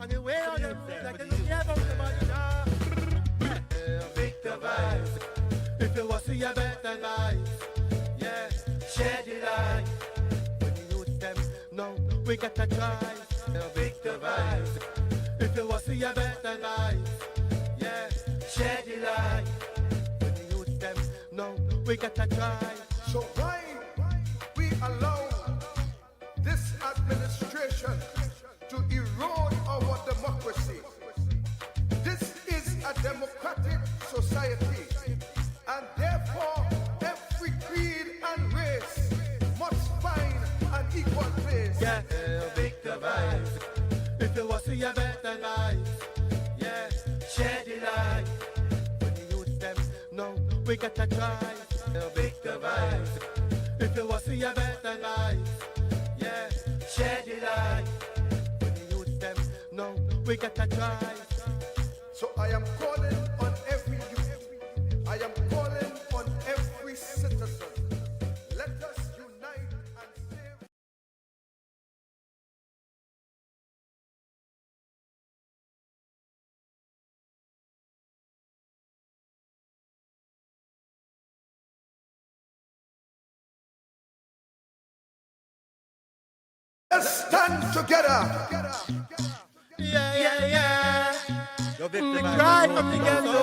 On the way on them, like they don't care about somebody now. Victor vibes. If you want to see a better life, yeah, share the light. When you youth them, no, we gotta try. Victor vibes. If you want to see a better life, yeah, share the light. When you youth them, no, we gotta try. So why we allow this administration to erode our democracy? This is a democratic society, and therefore every creed and race must find an equal place. Yeah, Victor vibes. If you want to see a better life, yeah, share the light. When you youth them, no, we gotta try. Victor vibes. If you want to see a better life, yeah, share the light. When you youth them, no, we gotta try. So I am calling on every youth, I am calling on every citizen. Let us unite and save. Let's stand together. Yeah. We cry from the ghetto.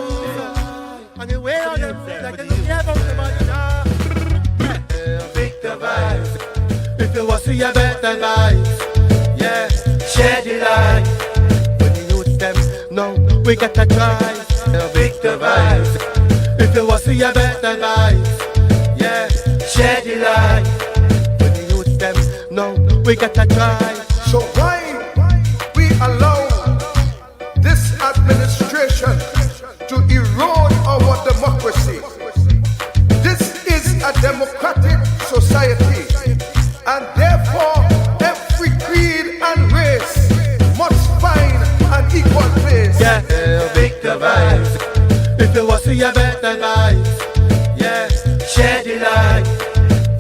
On the way on them, like they don't care about somebody now. Victor vibes. If you want to see a better life, yeah, share the light. When you youth them, no, we gotta try. Victor vibes. If you want to see a better life, yeah, share the light. When you youth them, no, we gotta try. So why we allow this administration to erode our democracy? This is a democratic society, and therefore every creed and race must find an equal place. Yeah, Victor vibes. If you want to see a better life, yeah, share the light.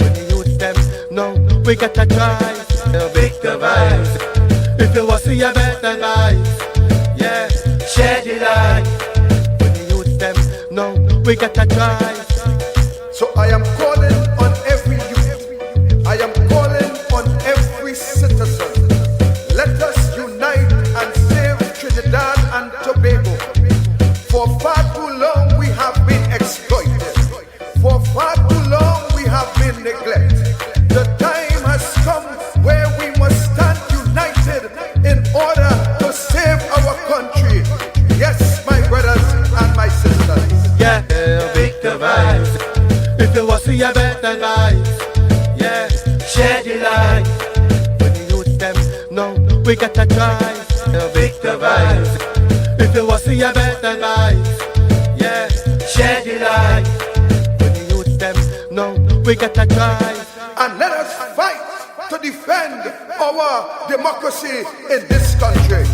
When you youth them, no, we gotta try. Victor vibes. If you want to see a better life, yeah, share the light. When you youth them, no, we gotta try. So I am calling on every youth, I am calling on every citizen. Let us unite and save Trinidad and Tobago. For far too long we have been exploited. For far too long we have been neglected. The time has come where we must stand united in order to save our country. Yes, my brothers and my sisters. Yeah, Victor vibes. If you want to see a better life, yeah, share the light. When you youth them, no, we gotta try. Victor vibes. If you want to see a better life, yeah, share the light. When you youth them, no, we gotta try. And let us fight to defend our democracy in this country.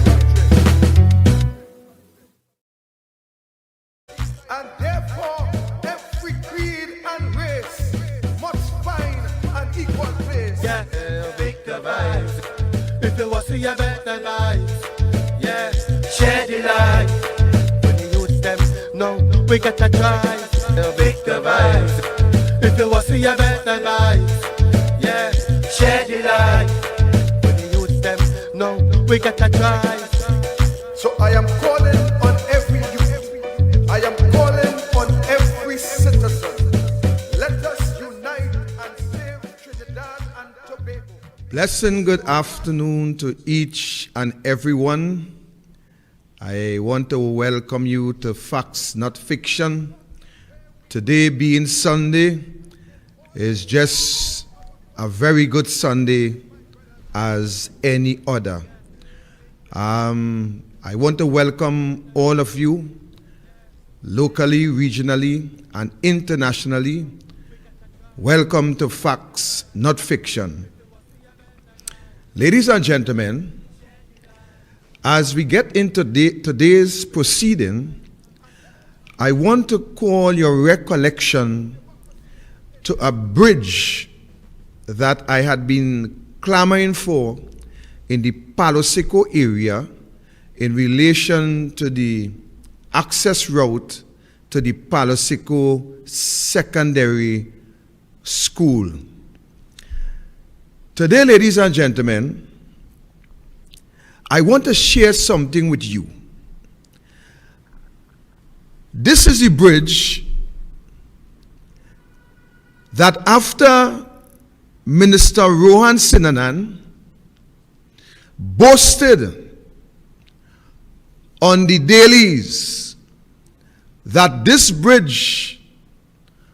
And therefore, every creed and race must find an equal place. Yeah, Victor vibes. If you want to see a better life, yeah, share the light. When you youth them, no, we gotta try. Victor vibes. If you want to see a better life, yeah, share the light. When you youth them, no, we gotta try. So I am calling on every youth, I am calling on every citizen. Let us unite and save Trinidad and Tobago. Blessed good afternoon to each and everyone. I want to welcome you to Facts Not Fiction. Today being Sunday is just a very good Sunday as any other. I want to welcome all of you locally, regionally, and internationally. Welcome to Facts Not Fiction. Ladies and gentlemen, as we get into today's proceeding, I want to call your recollection to a bridge that I had been clamoring for in the Palo Seco area in relation to the access route to the Palo Seco Secondary School. Today, ladies and gentlemen, I want to share something with you. This is the bridge that after Minister Rohan Sinanan boasted on the dailies that this bridge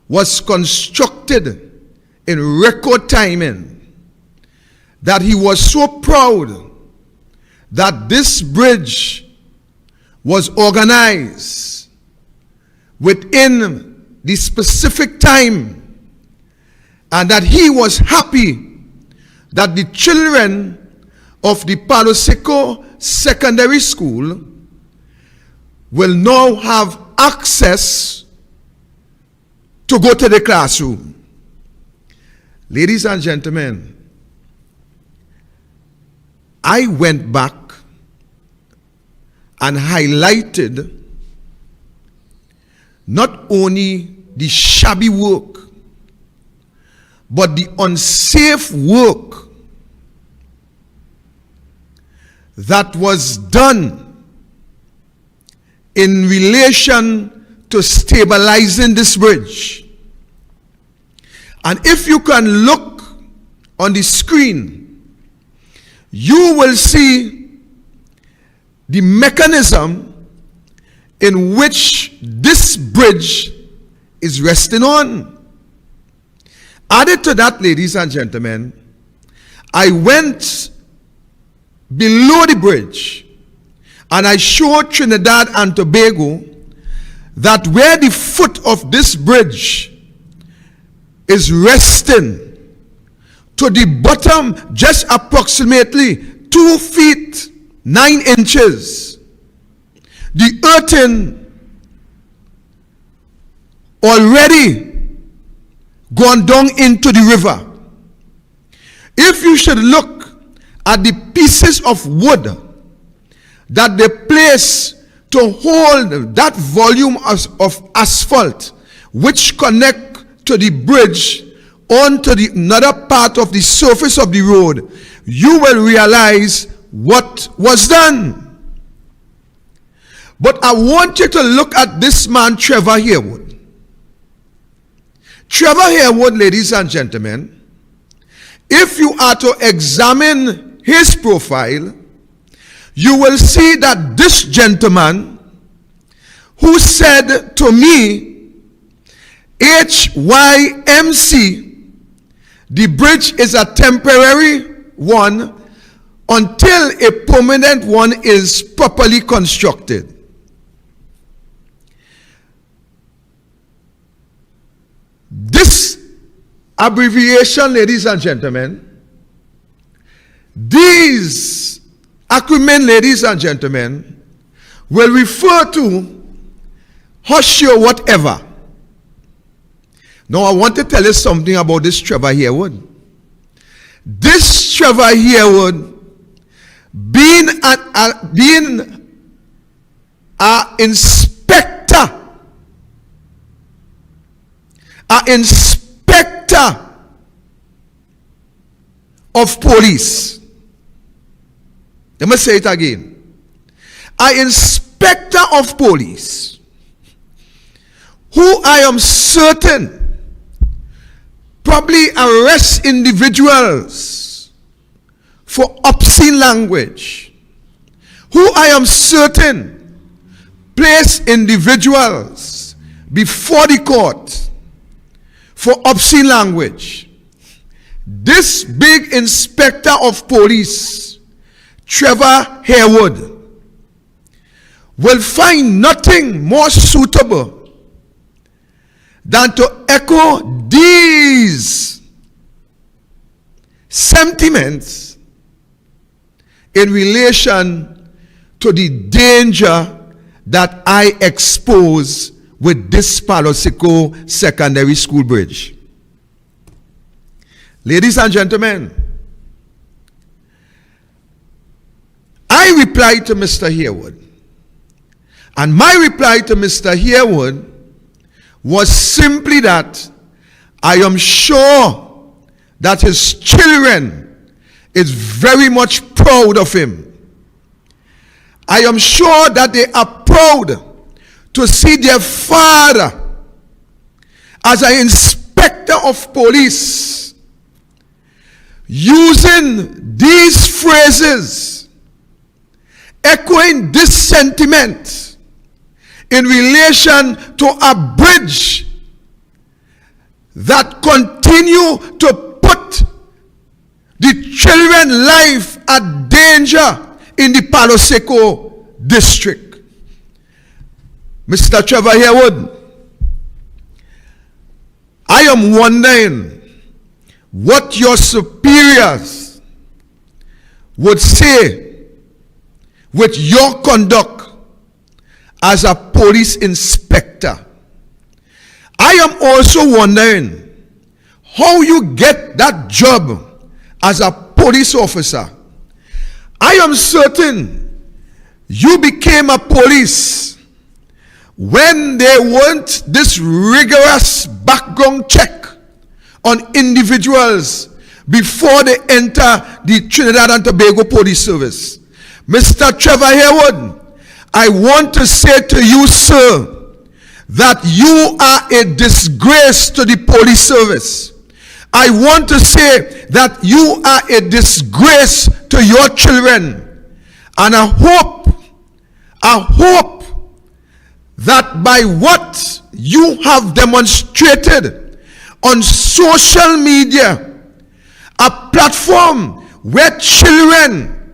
was constructed in record timing, that he was so proud that this bridge was organized within the specific time, and that he was happy that the children of the Palo Seco Secondary School will now have access to go to the classroom. Ladies and gentlemen, I went back and highlighted not only the shabby work, but the unsafe work that was done in relation to stabilizing this bridge. And if you can look on the screen, you will see the mechanism in which this bridge is resting on. Added to that, ladies and gentlemen, I went below the bridge and I showed Trinidad and Tobago that where the foot of this bridge is resting, to the bottom, just approximately 2 feet 9 inches, the earthing already gone down into the river. If you should look at the pieces of wood that they place to hold that volume of asphalt which connect to the bridge onto the another part of the surface of the road, you will realize what was done. But I want you to look at this man, Trevor Harewood. Trevor Harewood, ladies and gentlemen, if you are to examine his profile, you will see that this gentleman who said to me, HYMC, the bridge is a temporary one until a permanent one is properly constructed. This abbreviation, ladies and gentlemen, these acronym, ladies and gentlemen, will refer to hush your whatever. Now I want to tell you something about this Trevor Harewood. This Trevor Harewood, being an inspector of police. Let me say it again. An inspector of police, who I am certain probably arrest individuals for obscene language, who I am certain place individuals before the court for obscene language. This big inspector of police, Trevor Harewood, will find nothing more suitable than to echo these sentiments in relation to the danger that I expose with this Palo Seco Secondary School bridge. Ladies and gentlemen, my reply to Mr. Harewood, and my reply to Mr. Harewood was simply that I am sure that his children is very much proud of him. I am sure that they are proud to see their father as an inspector of police using these phrases, echoing this sentiment in relation to a bridge that continue to put the children's life at danger in the Palo Seco district. Mr. Trevor Harewood, I am wondering what your superiors would say with your conduct as a police inspector. I am also wondering how you get that job as a police officer. I am certain you became a police when there weren't this rigorous background check on individuals before they enter the Trinidad and Tobago Police Service. Mr. Trevor Harewood, I want to say to you, sir, that you are a disgrace to the police service. I want to say that you are a disgrace to your children. And I hope that by what you have demonstrated on social media, a platform where children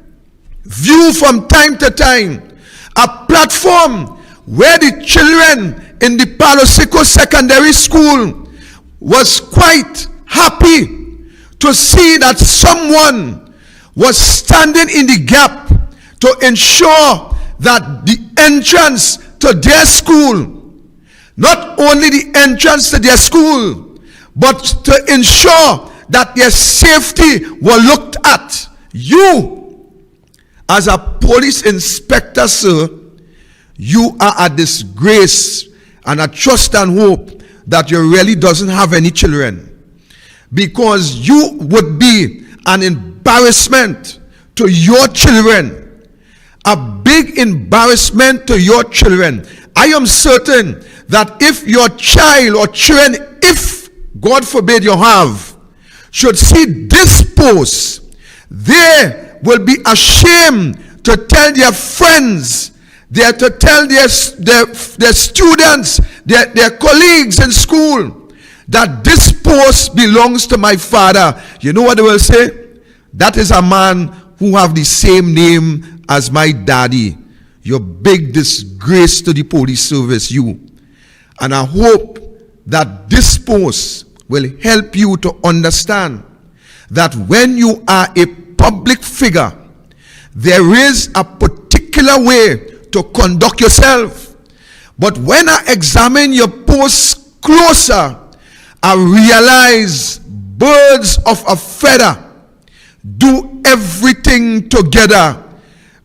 view from time to time, a platform where the children in the Palo Seco Secondary School was quite happy to see that someone was standing in the gap to ensure that the entrance to their school, not only the entrance to their school, but to ensure that their safety were looked at. You, as a police inspector, sir, you are a disgrace, and I trust and hope that you really doesn't have any children, because you would be an embarrassment to your children, a big embarrassment to your children. I am certain that if your child or children, if God forbid you have, should see this post, they will be ashamed to tell their friends, to tell their students, their colleagues in school, that this post belongs to my father. You know what they will say? That is a man who have the same name as my daddy. You're big disgrace to the police service, you. And I hope that this post will help you to understand that when you are a public figure, there is a particular way to conduct yourself. But when I examine your post closer, I realize birds of a feather do everything together,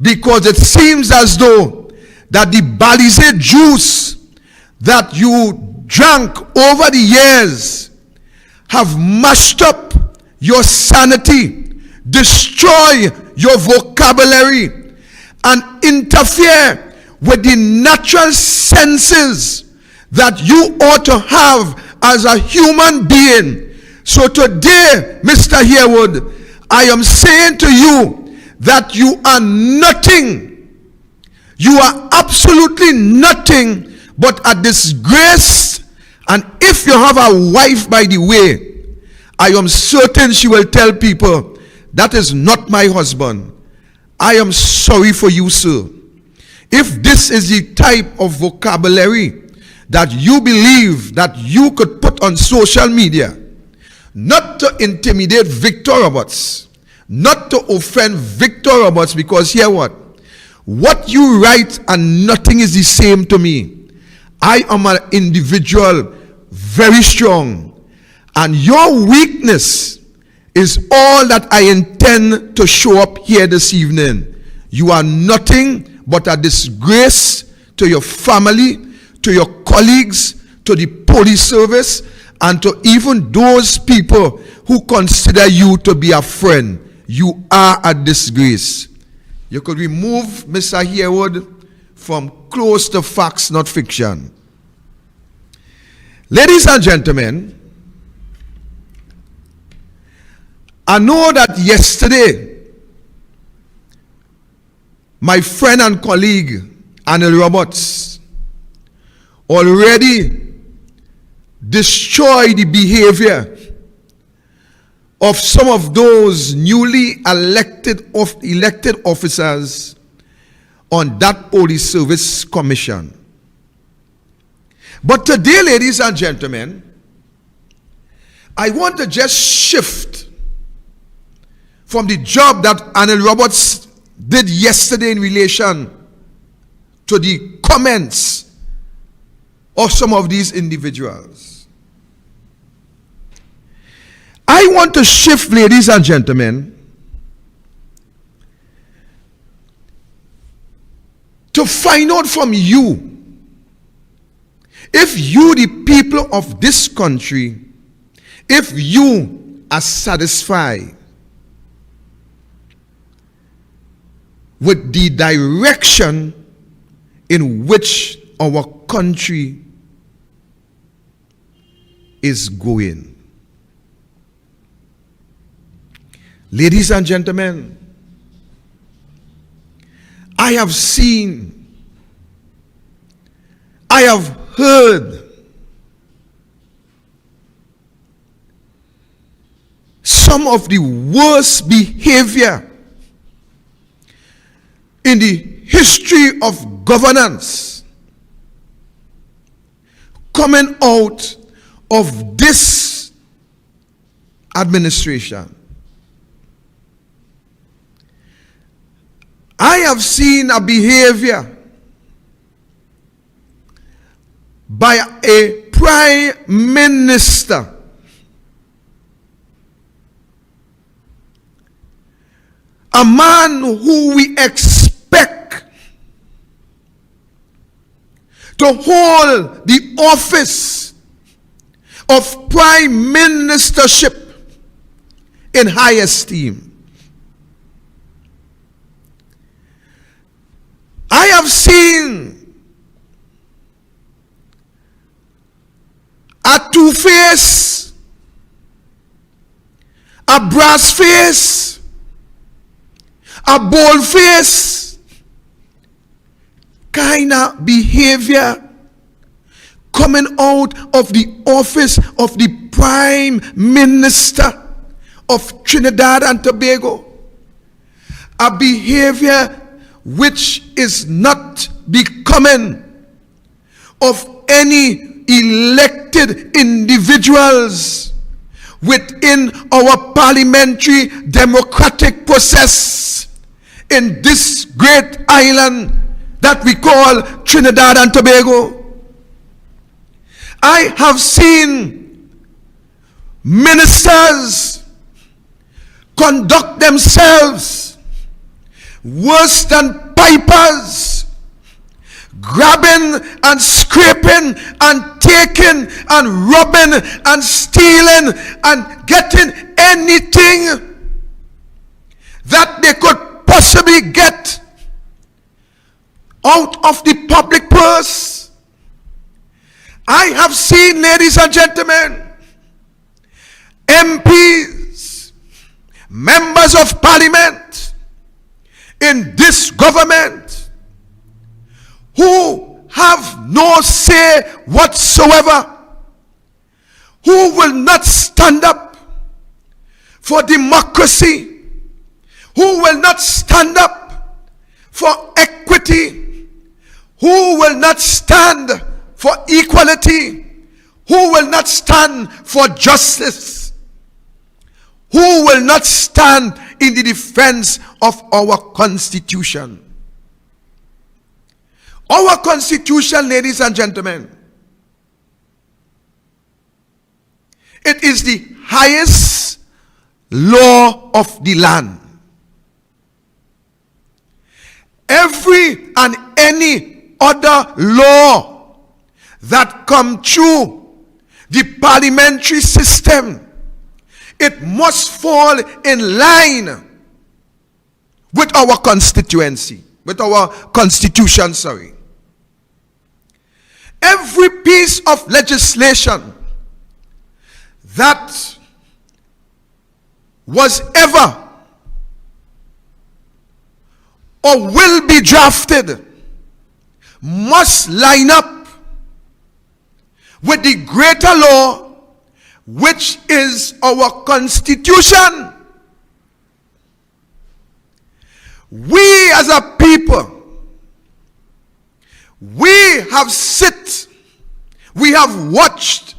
because it seems as though that the Balizé juice that you drank over the years have mashed up your sanity, destroy your vocabulary, and interfere with the natural senses that you ought to have as a human being. So today, Mr. Harewood, I am saying to you that you are nothing. You are absolutely nothing but a disgrace. And if you have a wife, by the way, I am certain she will tell people, that is not my husband. I am sorry for you, sir. If this is the type of vocabulary that you believe that you could put on social media, not to intimidate Victor Roberts, not to offend Victor Roberts, because hear what you write and nothing is the same to me. I am an individual very strong, and your weakness is all that I intend to show up here this evening. You are nothing but a disgrace to your family, to your colleagues, to the police service, and to even those people who consider you to be a friend. You are a disgrace. You could remove Mr. Harewood from close to facts, not fiction. Ladies and gentlemen, I know that yesterday, my friend and colleague, Anil Roberts, already destroyed the behavior of some of those newly elected officers on that police service commission. But today, ladies and gentlemen, I want to just shift from the job that Anil Roberts did yesterday in relation to the comments of some of these individuals. I want to shift, ladies and gentlemen, to find out from you if you, the people of this country, if you are satisfied with the direction in which our country is going. Ladies and gentlemen, I have seen, I have heard some of the worst behavior in the history of governance coming out of this administration. I have seen a behavior by a prime minister a man who we expect to hold the office of prime ministership in high esteem. I have seen a two-face, a brass face, a bold face kind of behavior coming out of the office of the Prime Minister of Trinidad and Tobago. A behavior which is not becoming of any elected individuals within our parliamentary democratic process in this great island that we call Trinidad and Tobago. I have seen ministers conduct themselves worse than pipers, grabbing and scraping and taking and robbing and stealing and getting anything that they could possibly get out of the public purse. I have seen, ladies and gentlemen, MPs, members of parliament in this government who have no say whatsoever, who will not stand up for democracy, who will not stand up for equity, who will not stand for equality, who will not stand for justice, who will not stand in the defense of our Constitution. Our Constitution, ladies and gentlemen, it is the highest law of the land. every and any other law that come through the parliamentary system, it must fall in line with our constituency, with our constitution, sorry. Every piece of legislation that was ever or will be drafted must line up with the greater law, which is our constitution. We as a people, we have sit, we have watched,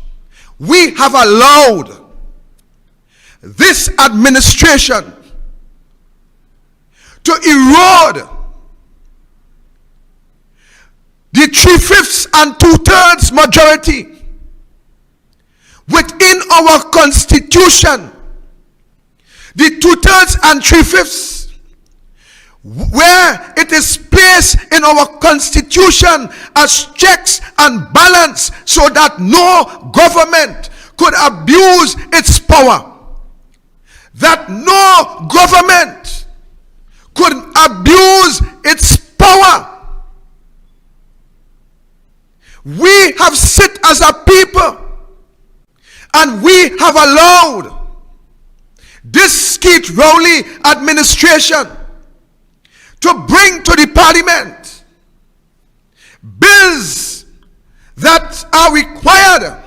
we have allowed this administration to erode the 3/5 and 2/3 majority within our constitution, the 2/3 and 3/5, where it is placed in our constitution as checks and balance so that no government could abuse its power, that no government could abuse its power. We have sit as a people and we have allowed this Skid Rowley administration to bring to the parliament bills that are required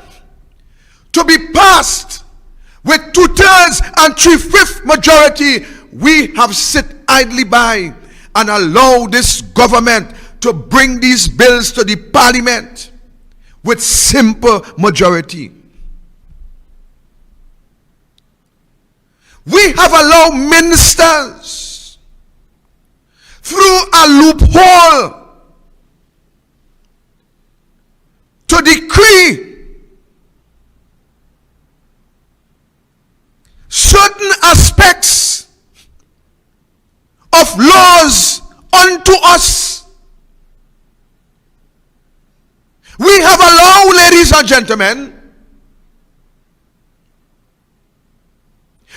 to be passed with 2/3 and 3/5 majority. We have sit idly by and allow this government to bring these bills to the parliament with simple majority. We have allowed ministers through a loophole to decree certain aspects of laws unto us. We have allowed, ladies and gentlemen,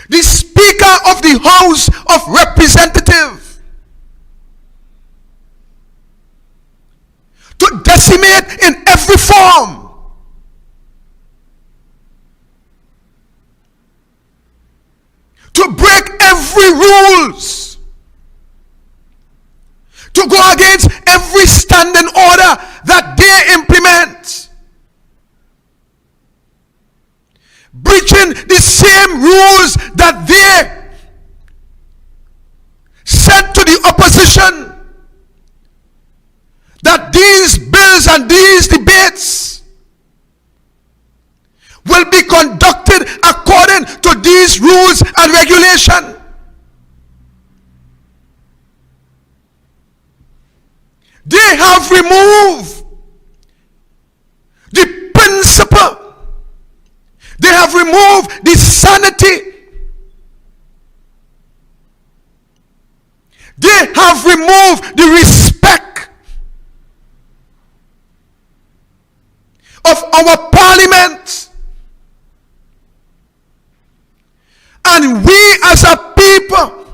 the Speaker of the House of Representatives to decimate in every form to break every rules, to go against every standing order that they implement, breaching the same rules that they set to the opposition, that these bills and these debates will be conducted according to these rules and regulations. They have removed the principle. They have removed the sanity. They have removed the respect of our parliament. And we as a people,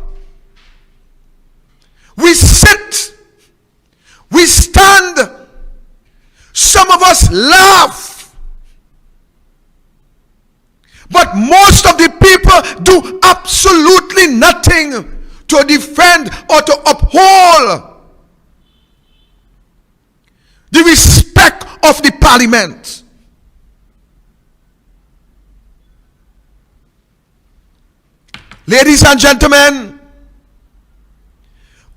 we sit, we stand, some of us laugh, but most of the people do absolutely nothing to defend or to uphold the respect of the parliament. Ladies and gentlemen,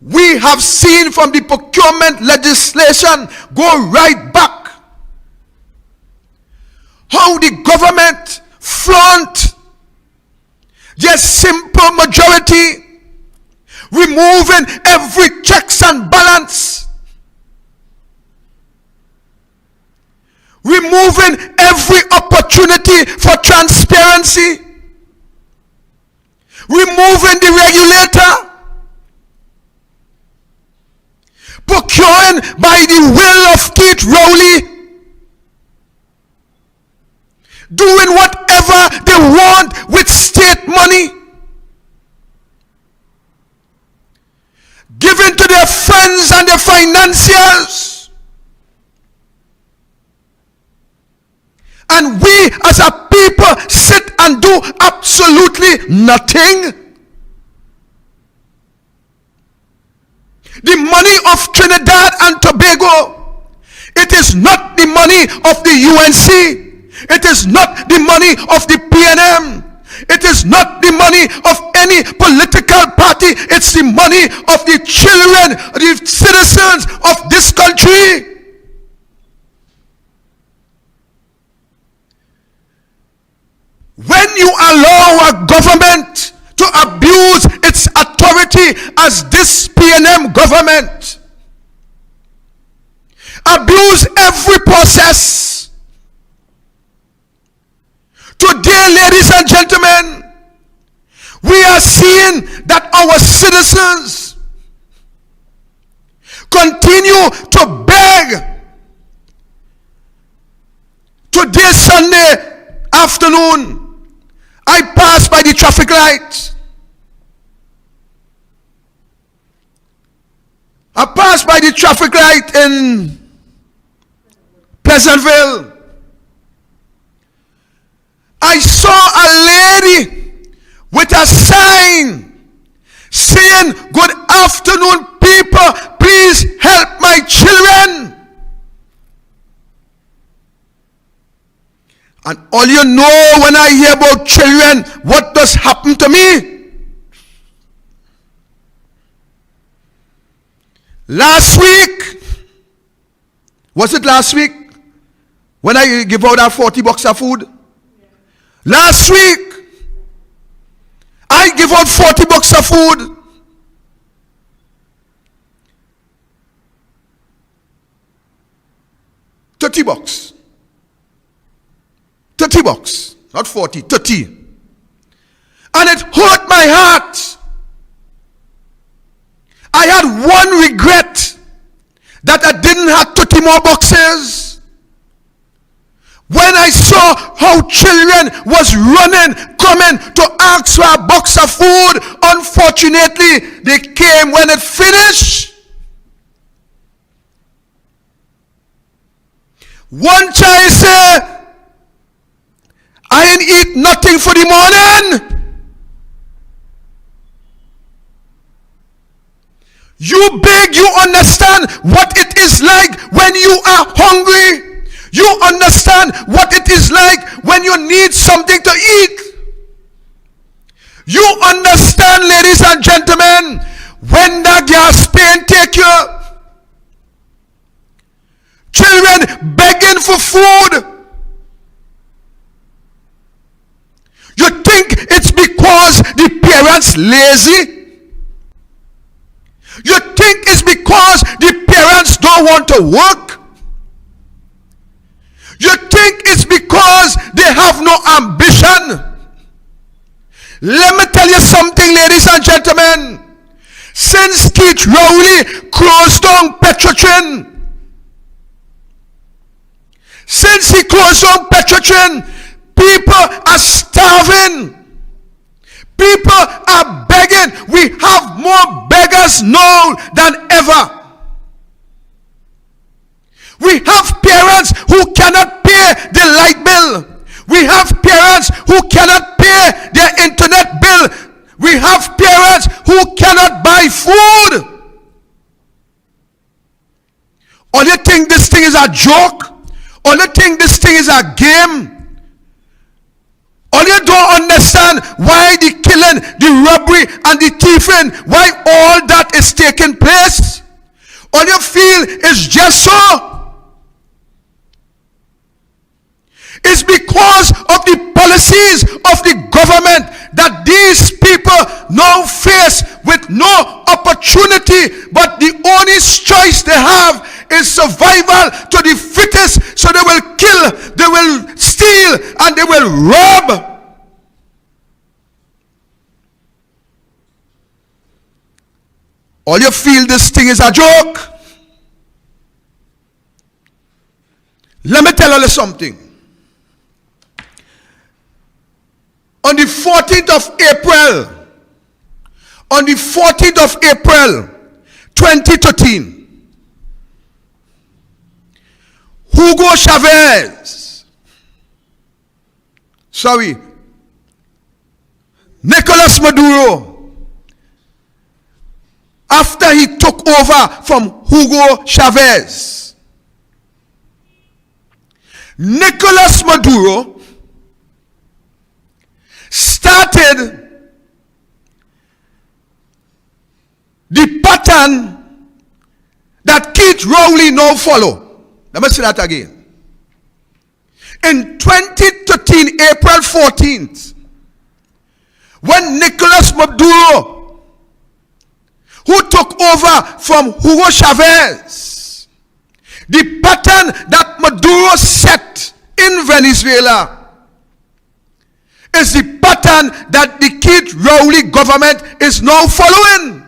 we have seen from the procurement legislation go right back how the government flaunt their simple majority, removing every checks and balance, removing every opportunity for transparency, removing the regulator, procuring by the will of Keith Rowley, doing whatever they want with state money, giving to their friends and their financiers. And we as a people sit and do absolutely nothing. The money of Trinidad and Tobago, it is not the money of the UNC. It is not the money of the PNM. It is not the money of any political party. It's the money of the children, the citizens of this country. When you allow a government to abuse its authority as this PNM government, abuse every process. Today, ladies and gentlemen, we are seeing that our citizens continue to beg. Today, Sunday afternoon, I passed by the traffic light. I passed by the traffic light in Pleasantville. I saw a lady with a sign saying, "Good afternoon, people, please help my children." And all you know, when I hear about children, what does happen to me? Last week, was it last week, when I give out that 40 bucks of food? Last week, I give out 40 bucks of food. $30. 30 bucks, not 40, 30. And it hurt my heart. I had one regret, that I didn't have 30 more boxes. When I saw how children was running, coming to ask for a box of food, unfortunately, they came when it finished. One child said, "I ain't eat nothing for the morning." You beg, you understand what it is like when you are hungry. You understand what it is like when you need something to eat. You understand, ladies and gentlemen, when the gas pain take you. Children begging for food. You think it's because the parents lazy? You think it's because the parents don't want to work? You think it's because they have no ambition? Let me tell you something, ladies and gentlemen. Since Keith Rowley closed down Petrotrin, since he closed down Petrotrin, people are starving. People are begging. We have more beggars now than ever. We have parents who cannot pay the light bill. We have parents who cannot pay their internet bill. We have parents who cannot buy food. Or you think this thing is a joke? Or you think this thing is a game? Or you don't understand why the killing, the robbery, and the thieving, why all that is taking place? Or you feel it's just so? It's because of the policies of the government that these people now face with no opportunity, but the only choice they have is survival to the fittest. So they will kill, they will steal, and they will rob. All you feel this thing is a joke? Let me tell you something. On the 14th of April, 2013, Hugo Chavez, Nicolas Maduro, after he took over from Hugo Chavez, Nicolas Maduro started the pattern that Keith Rowley now follow. Let me say that again. In 2013, April 14th, when Nicolas Maduro, who took over from Hugo Chavez, the pattern that Maduro set in Venezuela is the pattern that the Keith Rowley government is now following.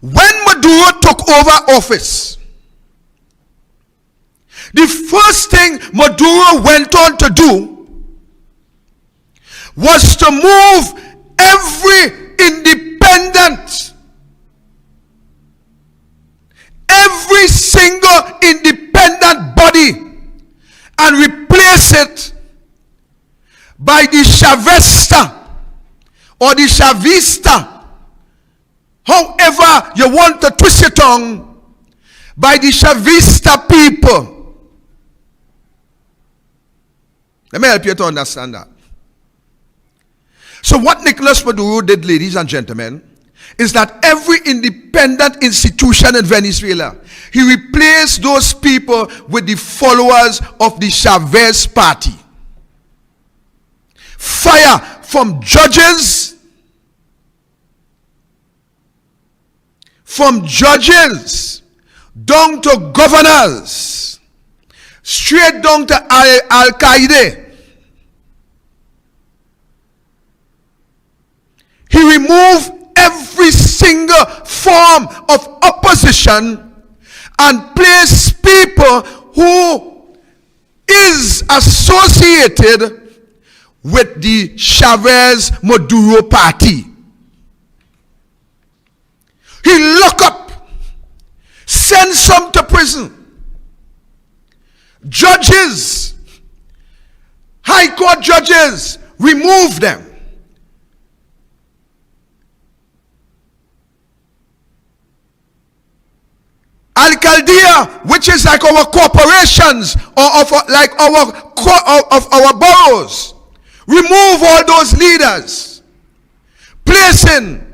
When Maduro took over office, the first thing Maduro went on to do was to move every single independent body and replace it by the Chavista or the Chavista, however you want to twist your tongue, by the Chavista people. Let me help you to understand that. So what Nicolas Maduro did, ladies and gentlemen, is that every independent institution in Venezuela, he replaced those people with the followers of the Chavez party. Fire from judges, down to governors, straight down to Al-Qaeda. He removed every single form of opposition and placed people who is associated with the Chavez Maduro party. He locked up, sent some to prison. Judges, high court judges, removed them. Alcaldía, which is like our corporations or of like our boroughs, remove all those leaders, placing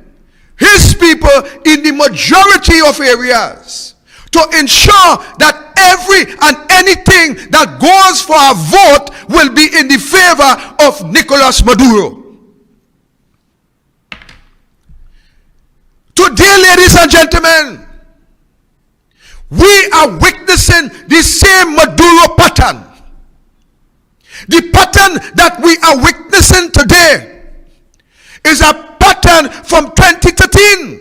his people in the majority of areas to ensure that every and anything that goes for a vote will be in the favor of Nicolas Maduro. Today, ladies and gentlemen, we are witnessing the same Maduro pattern. The pattern that we are witnessing today is a pattern from 2013.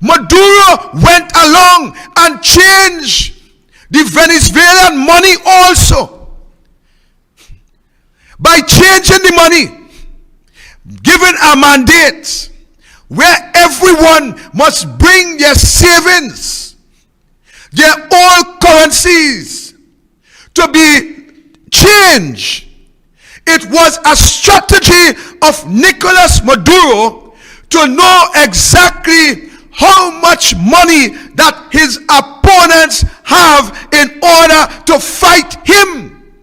Maduro went along and changed the Venezuelan money also. By changing the money, giving a mandate where everyone must bring their savings, their old currencies, to be changed. It was a strategy of Nicolas Maduro to know exactly how much money that his opponents have in order to fight him.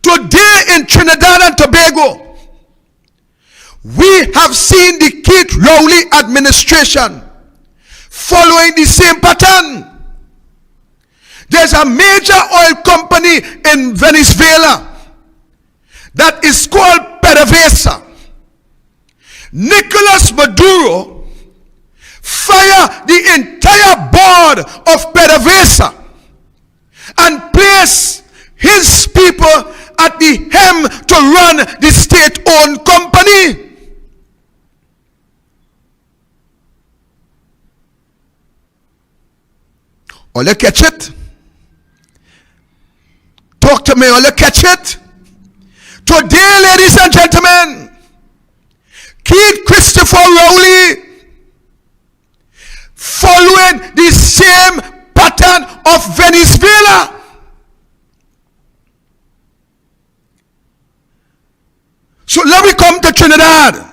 Today in Trinidad and Tobago, we have seen the Keith Rowley administration following the same pattern. There's a major oil company in Venezuela that is called PDVSA. Nicolas Maduro fired the entire board of PDVSA and placed his people at the helm to run the state-owned company. All you catch it? Talk to me, all you catch it? Today, ladies and gentlemen, Keith Christopher Rowley, following the same pattern of Venezuela. So let me come to Trinidad.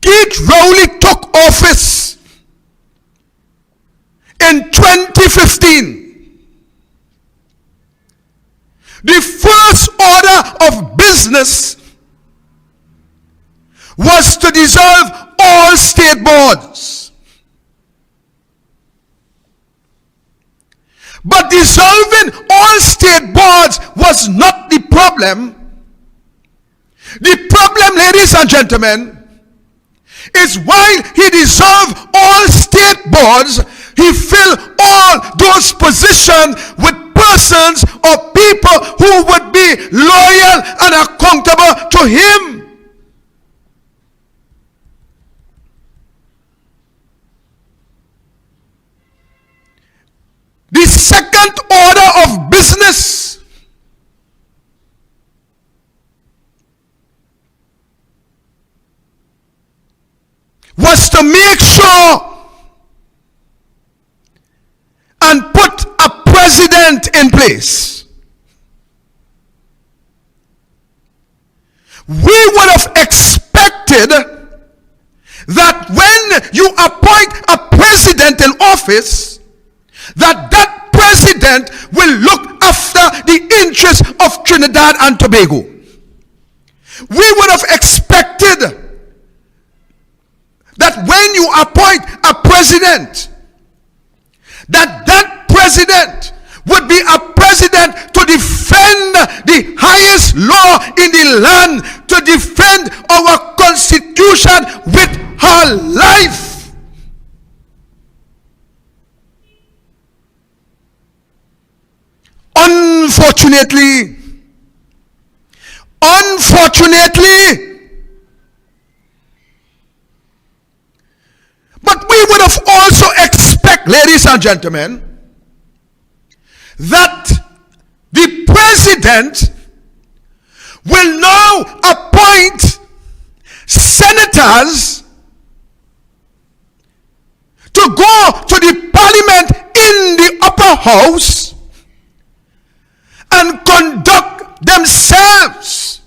Keith Rowley took office in 2015. The first order of business was to dissolve all state boards. But dissolving all state boards was not the problem. The problem, ladies and gentlemen, is while he dissolved all state boards, he filled all those positions with persons or people who would be loyal and accountable to him. The second order of business was to make sure and put a president in place. We would have expected that when you appoint a president in office, that president will look after the interests of Trinidad and Tobago. We would have expected that when you appoint a president, that president would be a president to defend the highest law in the land, to defend our constitution with her life. Unfortunately, but we would have also expect, ladies and gentlemen, that the president will now appoint senators to go to the parliament in the upper house and conduct themselves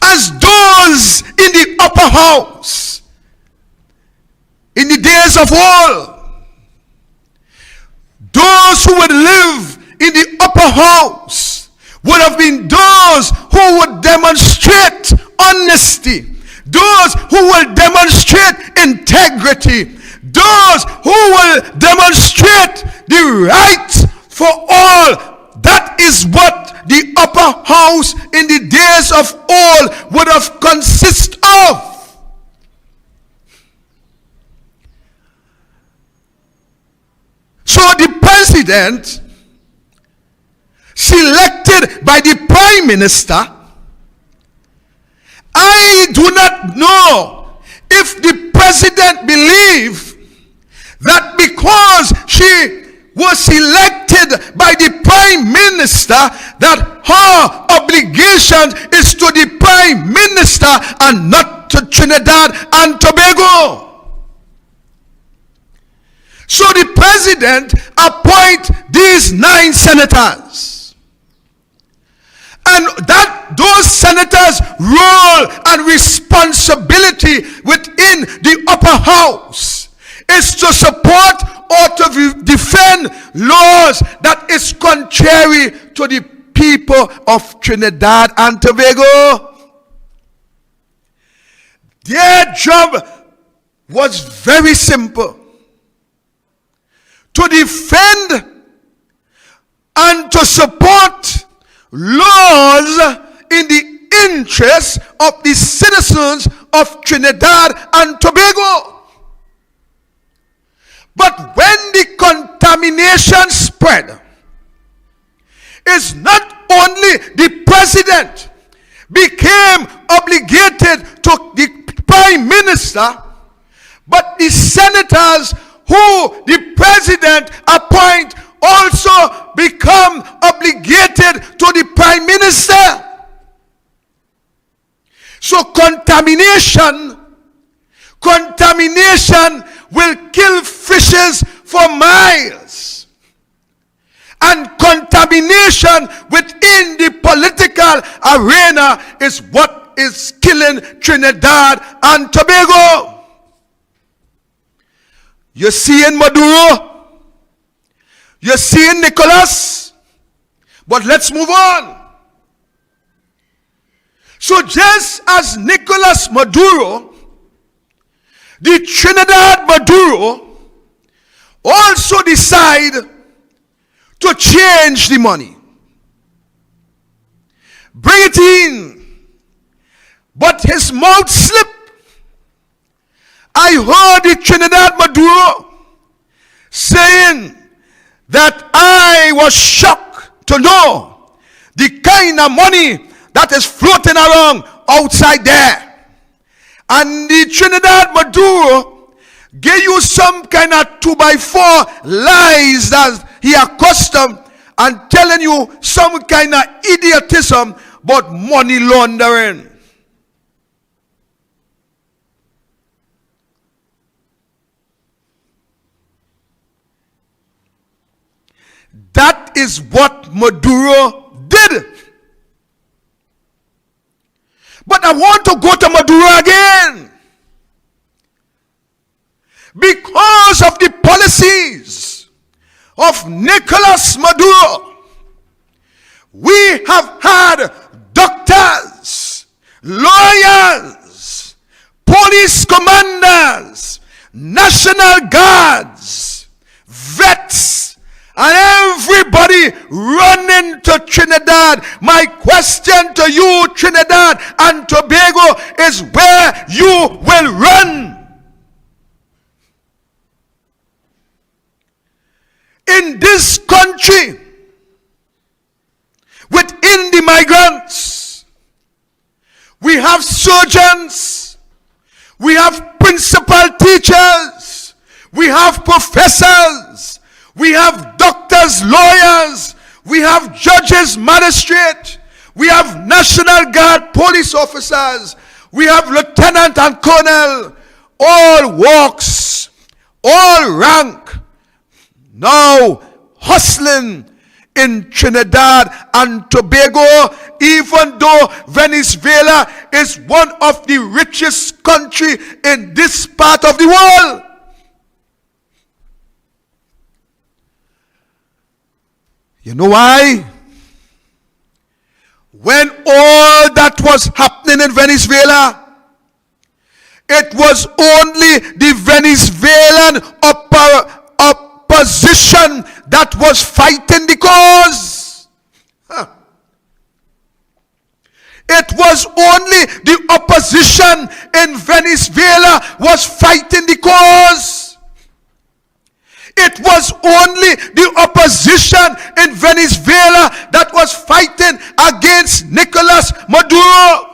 as those in the upper house in the days of old. Those who would live in the upper house would have been those who would demonstrate honesty, those who will demonstrate integrity, those who will demonstrate the right for all. That is what the upper house in the days of old would have consisted of. So the president, selected by the prime minister, I do not know if the president believed that because she was selected by the prime minister, that her obligation is to the prime minister and not to Trinidad and Tobago. So the president appoint these 9 senators, and that those senators' role and responsibility within the upper house is to support or to defend laws that is contrary to the people of Trinidad and Tobago. Their job was very simple: to defend and to support laws in the interests of the citizens of Trinidad and Tobago. But when the contamination spread, it's not only the president became obligated to the prime minister, But the senators who the president appoint also become obligated to the prime minister. So contamination will kill fishes for miles. And contamination within the political arena is what is killing Trinidad and Tobago. You're seeing Maduro, you're seeing Nicholas, but let's move on. So just as Nicolas Maduro, the Trinidad Maduro also decide to change the money. Bring it in. But his mouth slipped. I heard the Trinidad Maduro saying that I was shocked to know the kind of money that is floating around outside there. And the Trinidad Maduro gave you some kind of 2x4 lies that he accustomed and telling you some kind of idiotism about money laundering. That is what Maduro did. But I want to go to Maduro again. Because of the policies of Nicolas Maduro, we have had doctors, lawyers, police commanders, national guards, vets, and everybody running to Trinidad. My question to you, Trinidad and Tobago, is where you will run. In this country, within the migrants, we have surgeons, we have principal teachers, we have professors, we have doctors, lawyers, we have judges, magistrates, we have National Guard police officers, we have lieutenant and colonel, all walks, all rank, now hustling in Trinidad and Tobago, even though Venezuela is one of the richest countries in this part of the world. You know why? When all that was happening in Venezuela, it was only the Venezuelan opposition that was fighting the cause. It was only the opposition in Venezuela was fighting the cause. It was only the opposition in Venezuela that was fighting against Nicolas Maduro.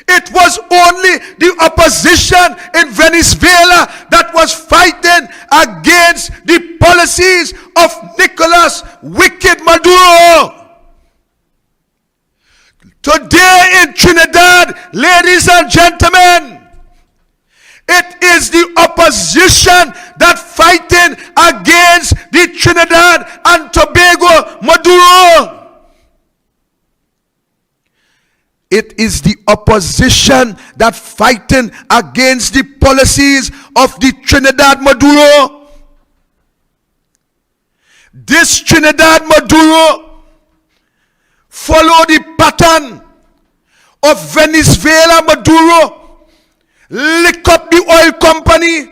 It was only the opposition in Venezuela that was fighting against the policies of Nicolas wicked Maduro. Today in Trinidad, ladies and gentlemen, it is the opposition that fighting against the Trinidad and Tobago Maduro. It is the opposition that fighting against the policies of the Trinidad Maduro. This Trinidad Maduro follow the pattern of Venezuela Maduro. Lick up the oil company,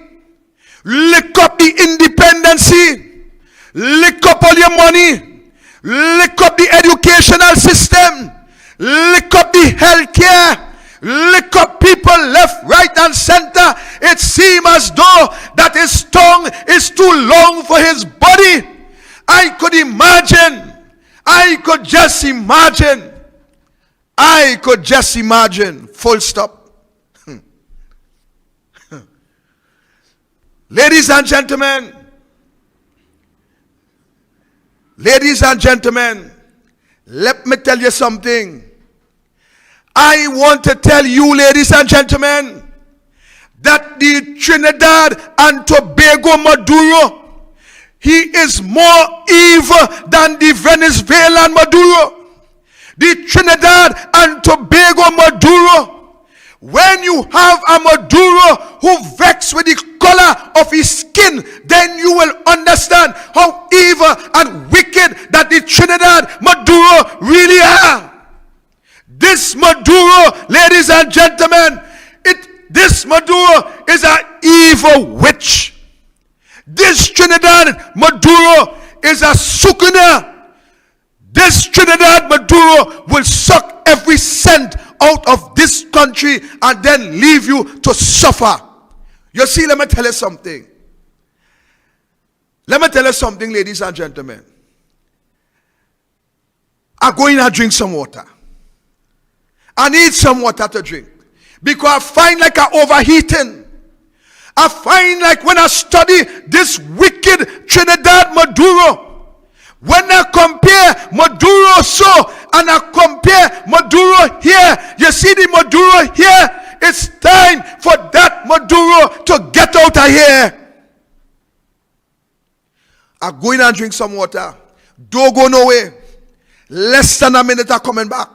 lick up the independency, lick up all your money, lick up the educational system, lick up the healthcare, lick up people left, right, and center. It seems as though that his tongue is too long for his body. I could just imagine, full stop. Ladies and gentlemen, let me tell you something. I want to tell you, ladies and gentlemen, that the Trinidad and Tobago Maduro, he is more evil than the Venezuelan Maduro. The Trinidad and Tobago Maduro, when you have a Maduro who vexed with the color of his skin, then you will understand how evil and wicked that the Trinidad Maduro really are. This Maduro, ladies and gentlemen, this Maduro is an evil witch. This Trinidad Maduro is a sukuna. This Trinidad Maduro will suck every cent out of this country and then leave you to suffer. You see, let me tell you something. Ladies and gentlemen. I go in and drink some water. I need some water to drink. Because I find like I'm overheating. I find like when I study this wicked Trinidad Maduro, when I compare Maduro and I compare Maduro here, you see the Maduro here, it's time for that Maduro to get out of here. I go in and drink some water. Don't go nowhere. Less than a minute I'm coming back.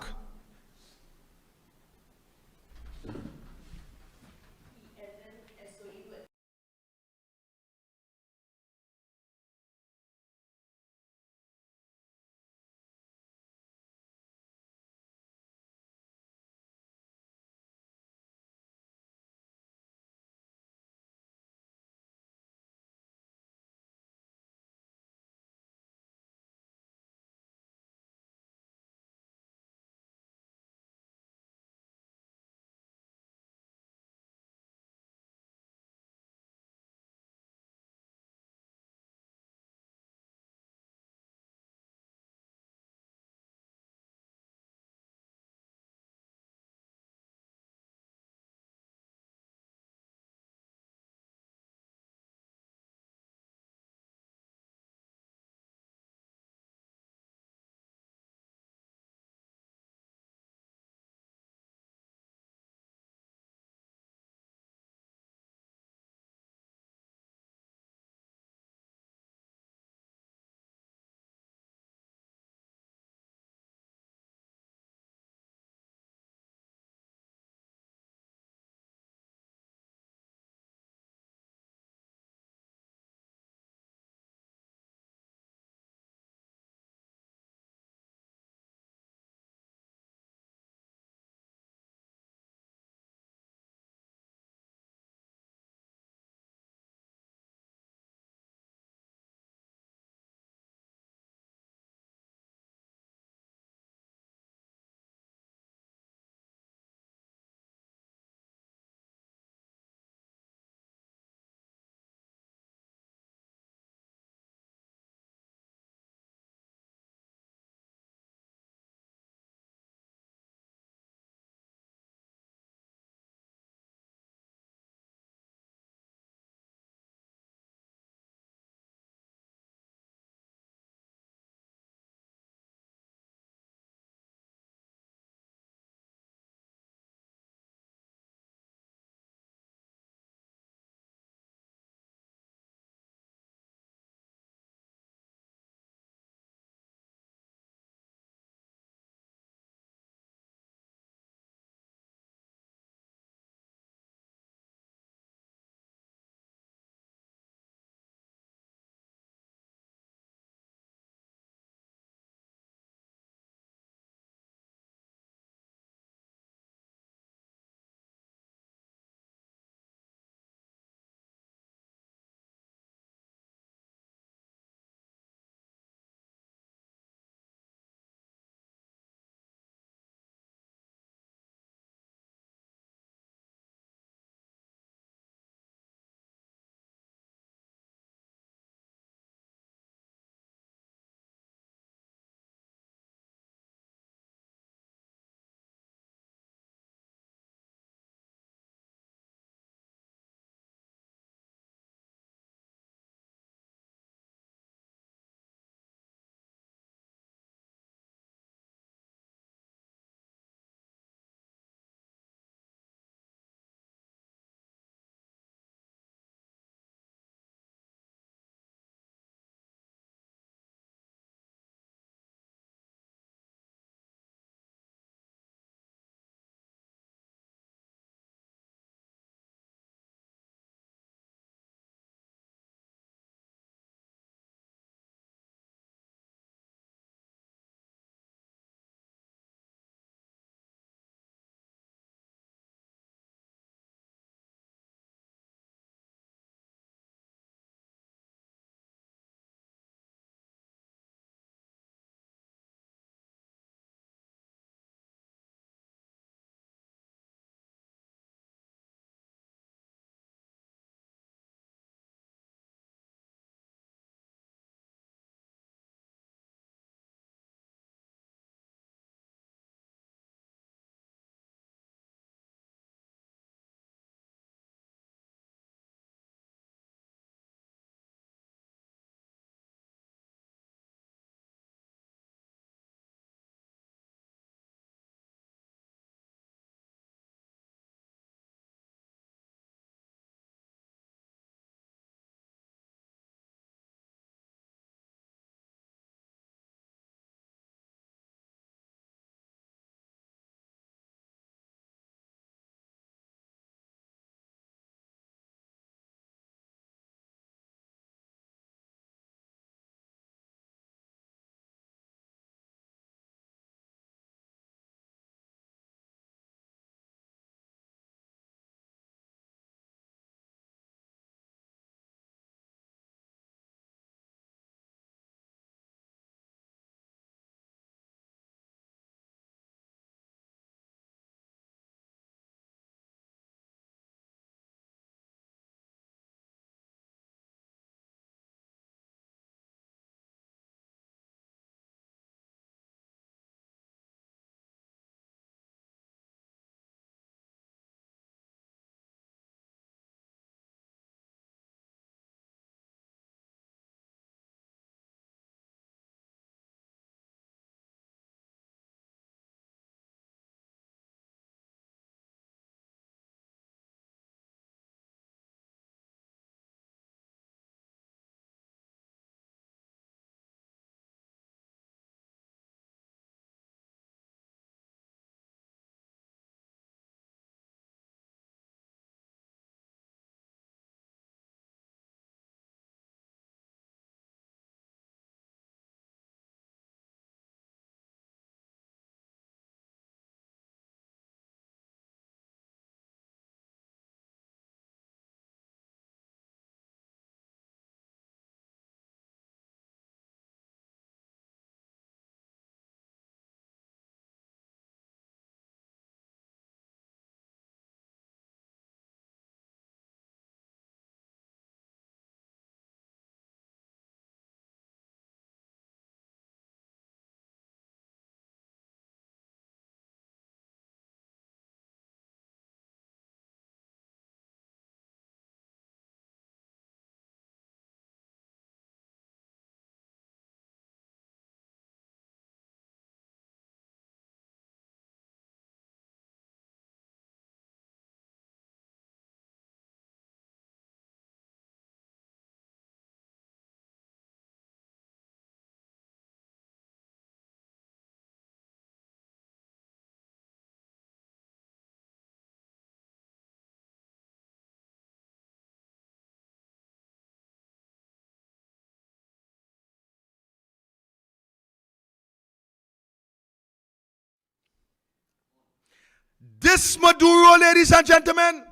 This Maduro, ladies and gentlemen,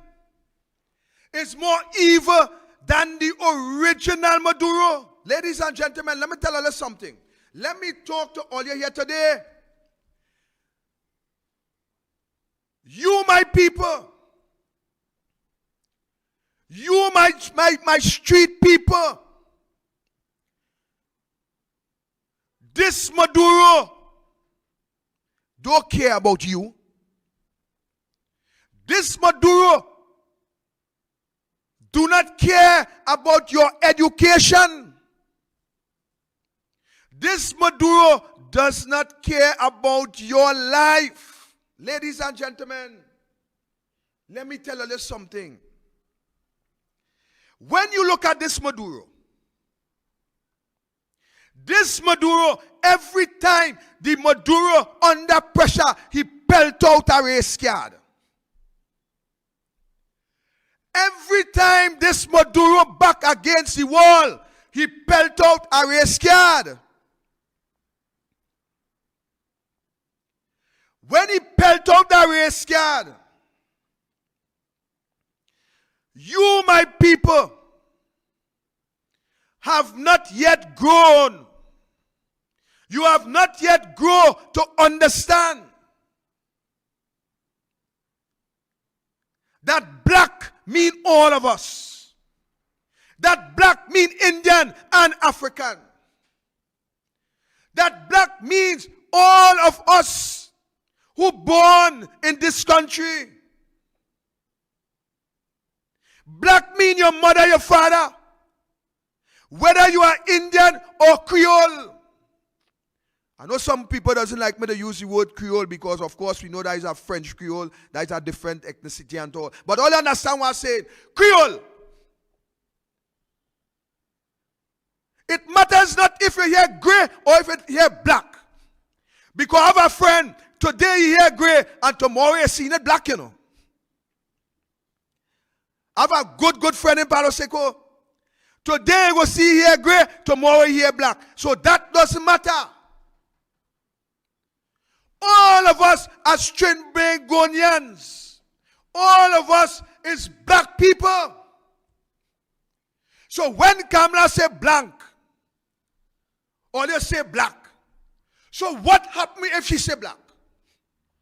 is more evil than the original Maduro. Ladies and gentlemen, let me tell you something. Let me talk to all you here today. You, my people, you, my street people, this Maduro don't care about you. This Maduro do not care about your education. This Maduro does not care about your life. Ladies and gentlemen, let me tell you something. When you look at this Maduro, every time the Maduro under pressure, he pelt out a race card. Every time this Maduro back against the wall, he pelt out a race card. When he pelt out the race card, you, my people, have not yet grown. You have not yet grown to understand that black mean all of us. That black mean Indian and African. That black means all of us who born in this country. Black mean your mother, your father. Whether you are Indian or Creole. I know some people doesn't like me to use the word Creole because, of course, we know that is a French Creole, that is a different ethnicity and all. But all you understand what I'm saying? Creole. It matters not if you hear gray or if you hear black. Because I have a friend, today you hear gray and tomorrow you see it black, you know. I have a good friend in Palo Seco. Today you will see here gray, tomorrow you hear black. So that doesn't matter. All of us are straight-brain Ghanaians. All of us is black people. So when Kamala say blank, or they say black, so what happened if she say black?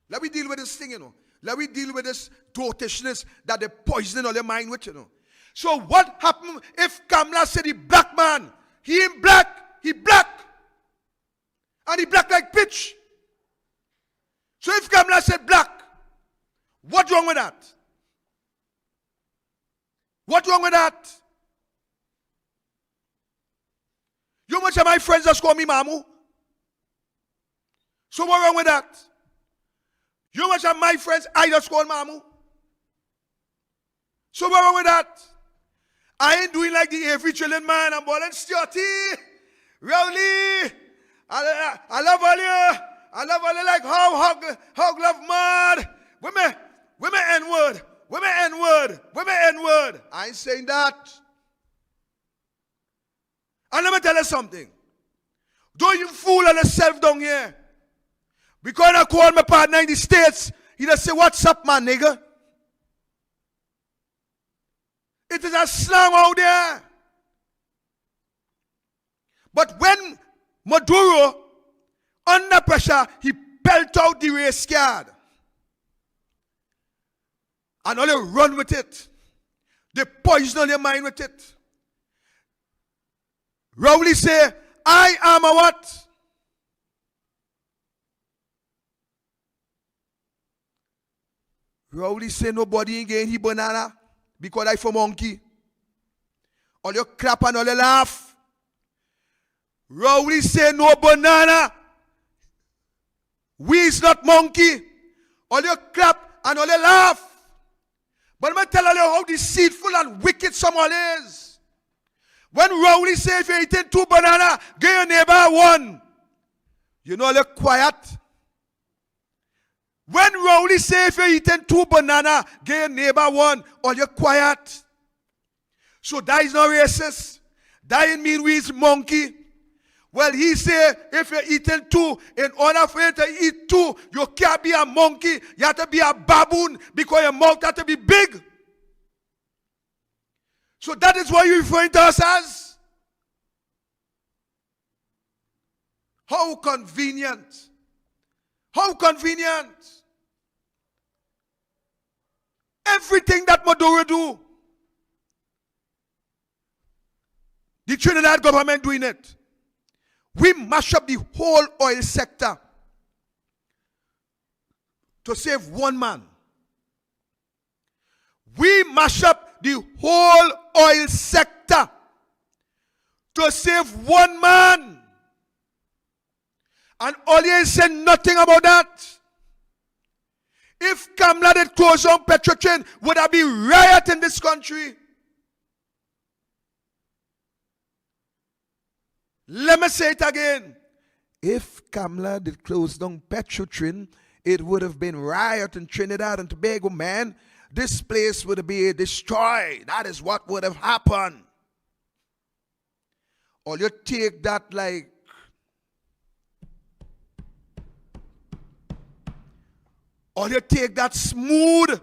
Let me deal with this thing, you know. Let me deal with this dotishness that they poisoning all your mind with, you know. So what happened if Kamala said the black man, he ain't black, he black. And he black like pitch. So if Kamala said black, what's wrong with that? What's wrong with that? You much of my friends just call me Mamu. So what's wrong with that? You much of my friends I just call Mamu. So what's wrong with that? I ain't doing like the every children man. I'm balling Stuarty, Rowley. I love all you. I love all you like hug love mad. Women N-word. Women N-word. Women N-word. I ain't saying that. And let me tell you something. Don't you fool yourself down here. Because I call my partner in the States, he just say, what's up, man, nigga? It is a slang out there. But when Maduro, under pressure, he pelt out the race card. And all they run with it. They poison all your mind with it. Rowley say, I am a what? Rowley say nobody ain't getting his banana because I for monkey. All you clap and all you laugh. Rowley say no banana. We is not monkey. All you clap and all you laugh. But let me tell you how deceitful and wicked someone is. When Rowley say if you're eating 2 bananas, give your neighbor 1. You know they're quiet. When Rowley say if you're eating 2 bananas, give your neighbor 1, or you're quiet. So that is not racist. That ain't mean we is monkey. Well, he said, if you're eating two, in order for you to eat two, you can't be a monkey. You have to be a baboon because your mouth has to be big. So that is what you're referring to us as? How convenient. How convenient. Everything that Maduro do, the Trinidad government doing it. We mash up the whole oil sector to save one man. We mash up the whole oil sector to save one man. And Ollie said nothing about that. If Kamla had closed on Petrotrain, would there be riot in this country? Let me say it again. If Kamla did close down Petrotrain, it would have been riot in Trinidad and Tobago, man. This place would be destroyed. That is what would have happened. Or you take that like, or you take that smooth,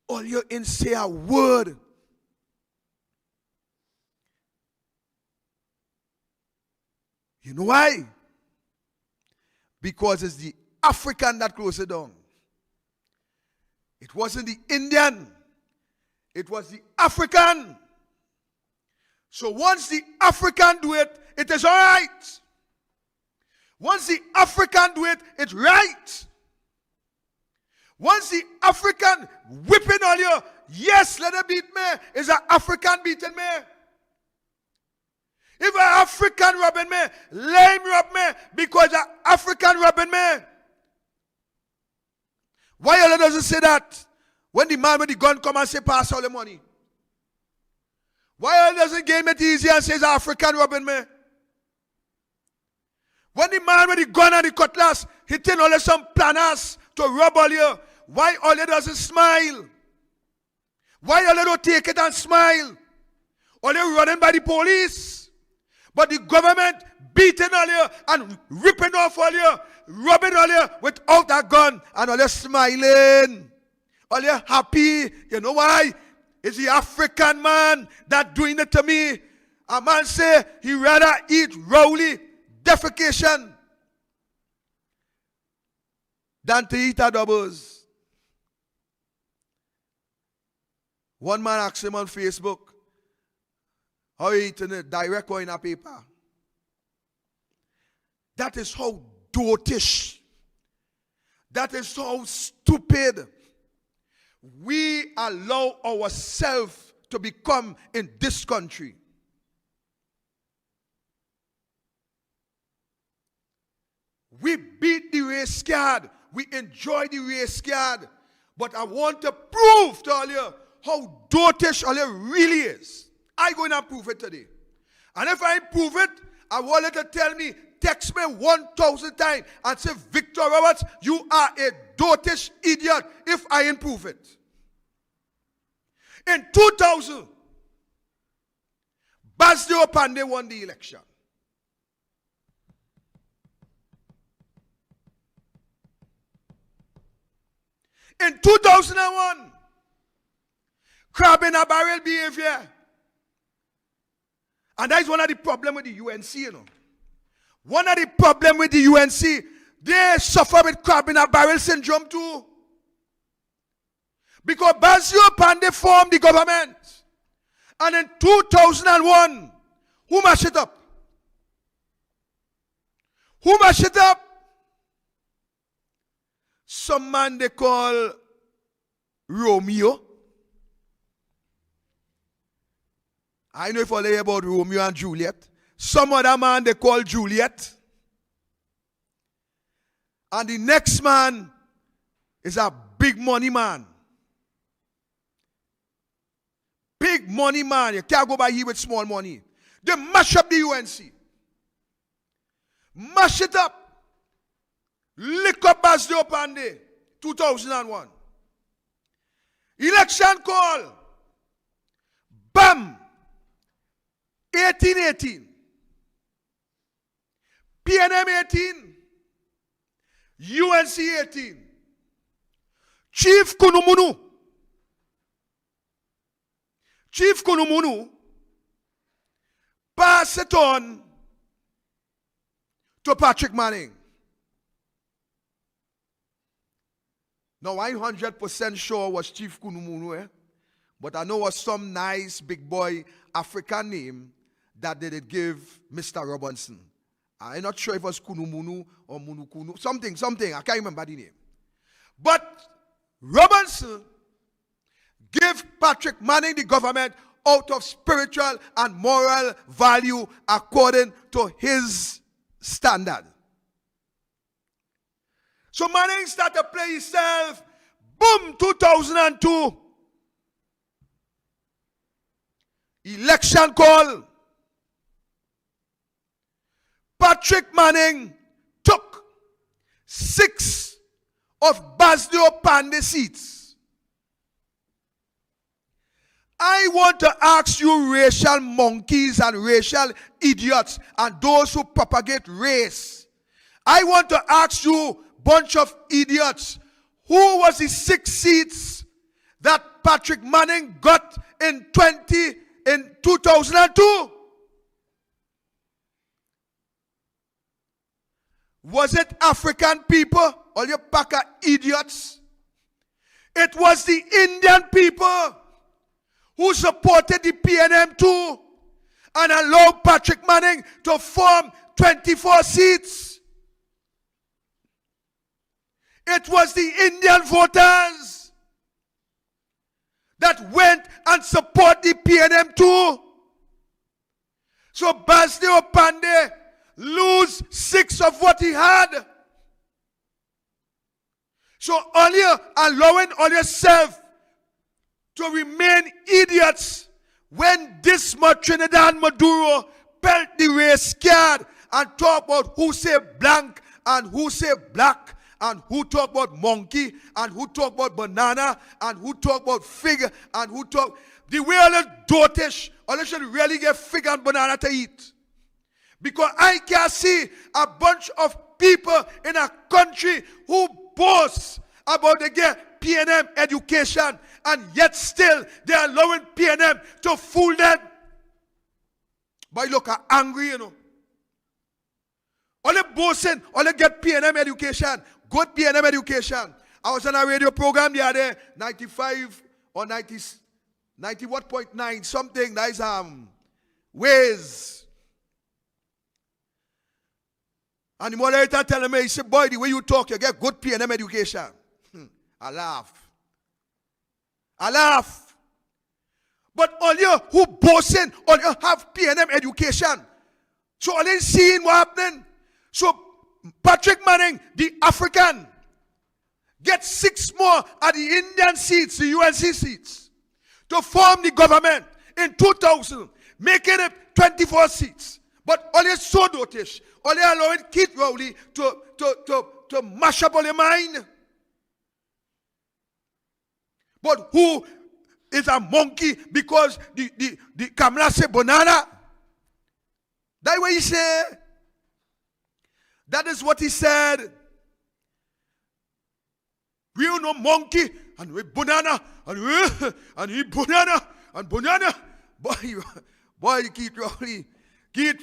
or you ain't say a word. You know why? Because it's the African that closed it down. It wasn't the Indian. It was the African. So once the African do it, it is all right. Once the African do it, it's right. Once the African whipping on you, yes, let it beat me. Is an African beating me? If an African robbing me, let him rob me because an African robbing me. Why Allah doesn't say that when the man with the gun come and say pass all the money? Why Allah doesn't game it easy and says African robbing me? When the man with the gun and the cutlass hitting only some planners to rob all you, why Allah doesn't smile? Why Allah don't take it and smile? Only running by the police. But the government beating all you and ripping off all you, robbing all you without a gun, and all you smiling, all you happy. You know why? It's the African man that doing it to me. A man say he rather eat rowley defecation than to eat a doubles. One man asked him on Facebook, how you eating it? Direct or in a paper? That is how dotish. That is how stupid we allow ourselves to become in this country. We beat the race card. We enjoy the race card. But I want to prove to all you how dotish all you really is. I'm going to prove it today. And if I prove it, I want you to tell me, text me 1,000 times and say, Victor Roberts, you are a dotish idiot if I improve it. In 2000, Basdio Pandey won the election. In 2001, crab in a barrel behavior. And that is one of the problems with the UNC, you know. One of the problems with the UNC, they suffer with crab in a barrel syndrome too. Because Basio Pandey formed the government. And in 2001, who mashed it up? Who mashed it up? Some man they call Romeo. I know if I hear about Romeo and Juliet. Some other man they call Juliet. And the next man is a big money man. Big money man. You can't go by here with small money. They mash up the UNC. Mash it up. Lick up Basdio Pandey. 2001. Election call. Bam. 1818, PNM 18, UNC 18, Chief Kunumunu pass it on to Patrick Manning. Now, I'm 100% sure was Chief Kunumunu, but I know was some nice big boy African name that they did give Mr. Robinson. I'm not sure if it was Kunumunu or Munukunu, something, I can't remember the name. But Robinson gave Patrick Manning the government out of spiritual and moral value according to his standard. So Manning started to play himself. Boom, 2002. Election call. Patrick Manning took 6 of Basdio Pandey seats. I want to ask you racial monkeys and racial idiots and those who propagate race. I want to ask you, bunch of idiots, who was the 6 seats that Patrick Manning got in 2002? Was it African people? All you pack of idiots. It was the Indian people who supported the PNM too and allowed Patrick Manning to form 24 seats. It was the Indian voters that went and supported the PNM too. So Basdio Pandey lose 6 of what he had. So all you allowing all yourself to remain idiots when this much Trinidad Maduro belt the race card and talk about who say blank and who say black and who talk about monkey and who talk about banana and who talk about fig and who talk the way all the dotish, all should really get fig and banana to eat. Because I can see a bunch of people in a country who boast about they get PNM education and yet still they are allowing PNM to fool them. But you look angry, you know. All the boasting, all they get PNM education, good PNM education. I was on a radio program the other day, 95 or 90 what point 9 something. That is ways. And the moderator telling me, he said, boy, the way you talk, you get good PNM education. I laugh. But all you who boasting, all you have PNM education. So all you seeing what happening. So Patrick Manning, the African, gets 6 more at the Indian seats, the UNC seats, to form the government in 2000, making it 24 seats. But all you so dotish, all you allowing Keith Rowley to mash up all your mind. But who is a monkey because the Kamala say banana? That's what he said. That is what he said. We are no monkey and we banana and he banana and banana. Boy, Keith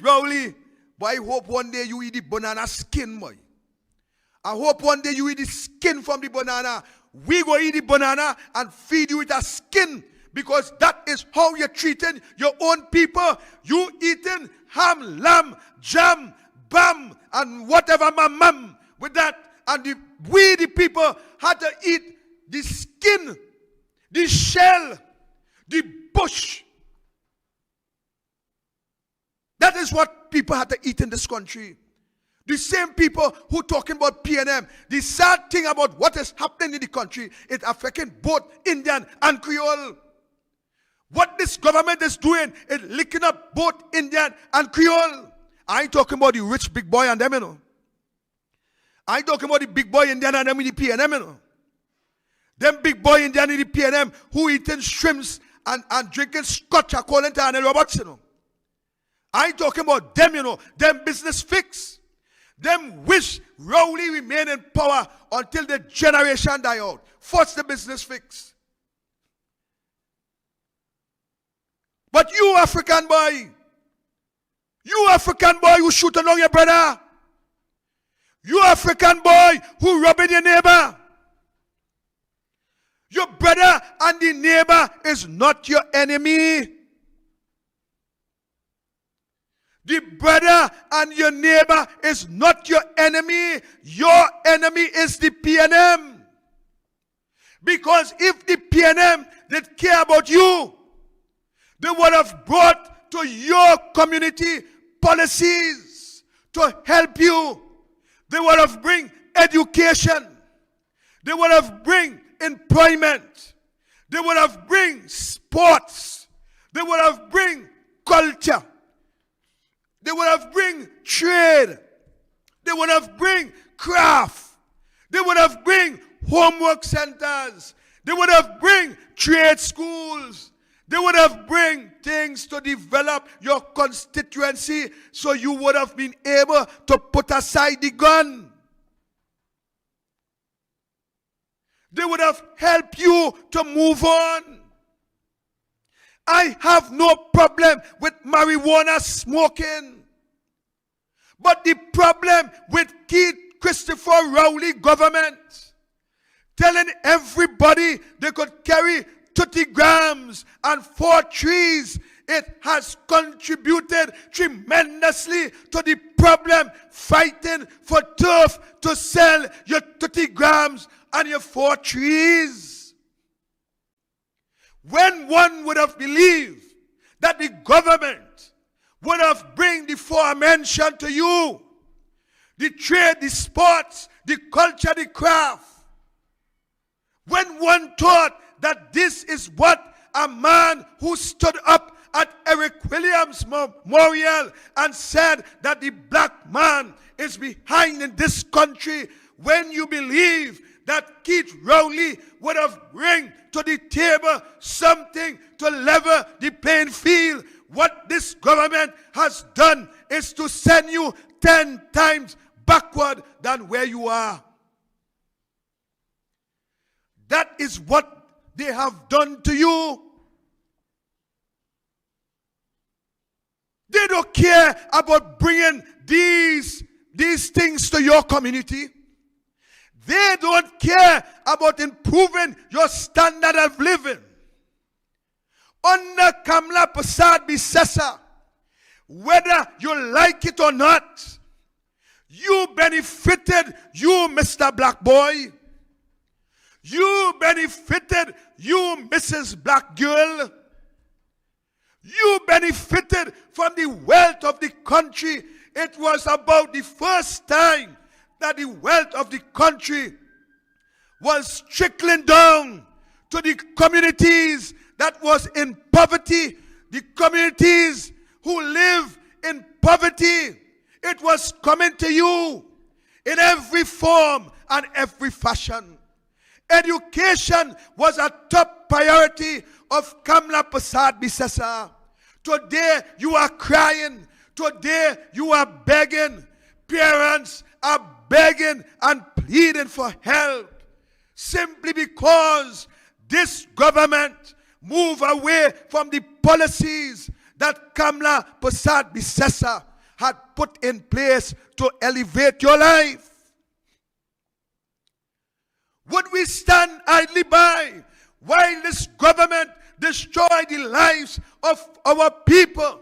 Rowley. But I hope one day you eat the banana skin, boy. I hope one day you eat the skin from the banana. We go eat the banana and feed you with a skin. Because that is how you're treating your own people. You eating ham, lamb, jam, bam, and whatever mum with that. And we the people had to eat the skin, the shell, the bush. That is what people had to eat in this country. The same people who talking about PNM. The sad thing about what is happening in the country, it affecting both Indian and Creole. What this government is doing is licking up both Indian and Creole. I ain't talking about the rich big boy and them, you know. I ain't talking about the big boy Indian and them in the PNM, you know. Them big boy Indian in the PNM who eating shrimps and drinking scotch according to Anel Roberts, you know. I ain't talking about them, them business fix. Them wish Rowley remain in power until the generation die out. What's the business fix? But you African boy who shoot along your brother, you African boy who robbing your neighbor, your brother and the neighbor is not your enemy. The brother and your neighbor is not your enemy. Your enemy is the PNM. Because if the PNM did care about you, they would have brought to your community policies to help you. They would have bring education. They would have bring employment. They would have bring sports. They would have bring culture. They would have bring trade. They would have bring craft. They would have bring homework centers. They would have bring trade schools. They would have bring things to develop your constituency so you would have been able to put aside the gun. They would have helped you to move on. I have no problem with marijuana smoking. But the problem with Keith Christopher Rowley government telling everybody they could carry 30 grams and 4 trees, it has contributed tremendously to the problem fighting for turf to sell your 30 grams and your 4 trees. When one would have believed that the government would have bring the aforementioned to you, the trade, the sports, the culture, the craft, when one thought that this is what a man who stood up at Eric Williams Memorial and said that the black man is behind in this country, when you believe that Keith Rowley would have bring to the table something to level the playing field, what this government has done is to send you 10 times backward than where you are. That is what they have done to you. They don't care about bringing these things to your community. They don't care about improving your standard of living. Under Kamla Prasad Bisesa, whether you like it or not, you benefited, you Mr. Black Boy. You benefited, you Mrs. Black Girl. You benefited from the wealth of the country. It was about the first time that the wealth of the country was trickling down to the communities that was in poverty, the communities who live in poverty. It was coming to you in every form and every fashion. Education was a top priority of Kamla Prasad Bisesa. Today you are crying. Today you are begging. Parents are begging and pleading for help simply because this government move away from the policies that Kamla Prasad Bisesa had put in place to elevate your life. Would we stand idly by while this government destroy the lives of our people?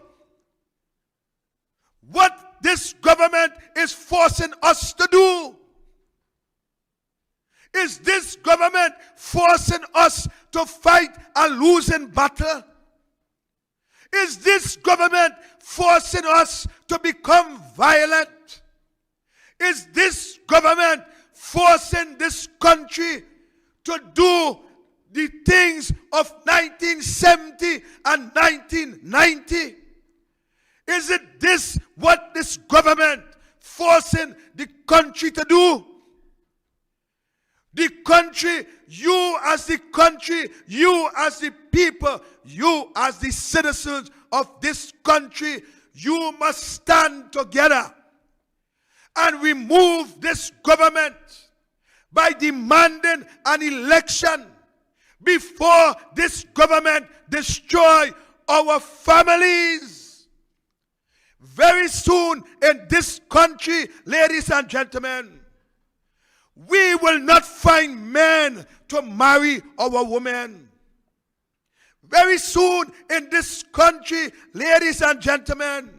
What this government is forcing us to do? Is this government forcing us to fight a losing battle? Is this government forcing us to become violent? Is this government forcing this country to do the things of 1970 and 1990? Is it this what this government forcing the country to do? The country, you as the country, you as the people, you as the citizens of this country, you must stand together and remove this government by demanding an election before this government destroy our families. Very soon in this country, ladies and gentlemen, we will not find men to marry our women. Very soon in this country, ladies and gentlemen,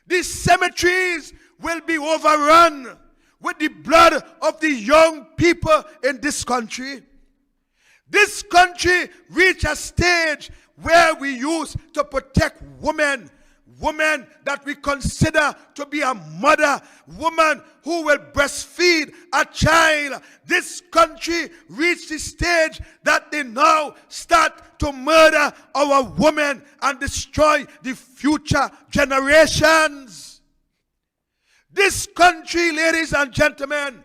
the cemeteries will be overrun with the blood of the young people in this country. This country reached a stage where we used to protect women that we consider to be a mother, woman who will breastfeed a child. This country reached the stage that they now start to murder our women and destroy the future generations. This country, ladies and gentlemen,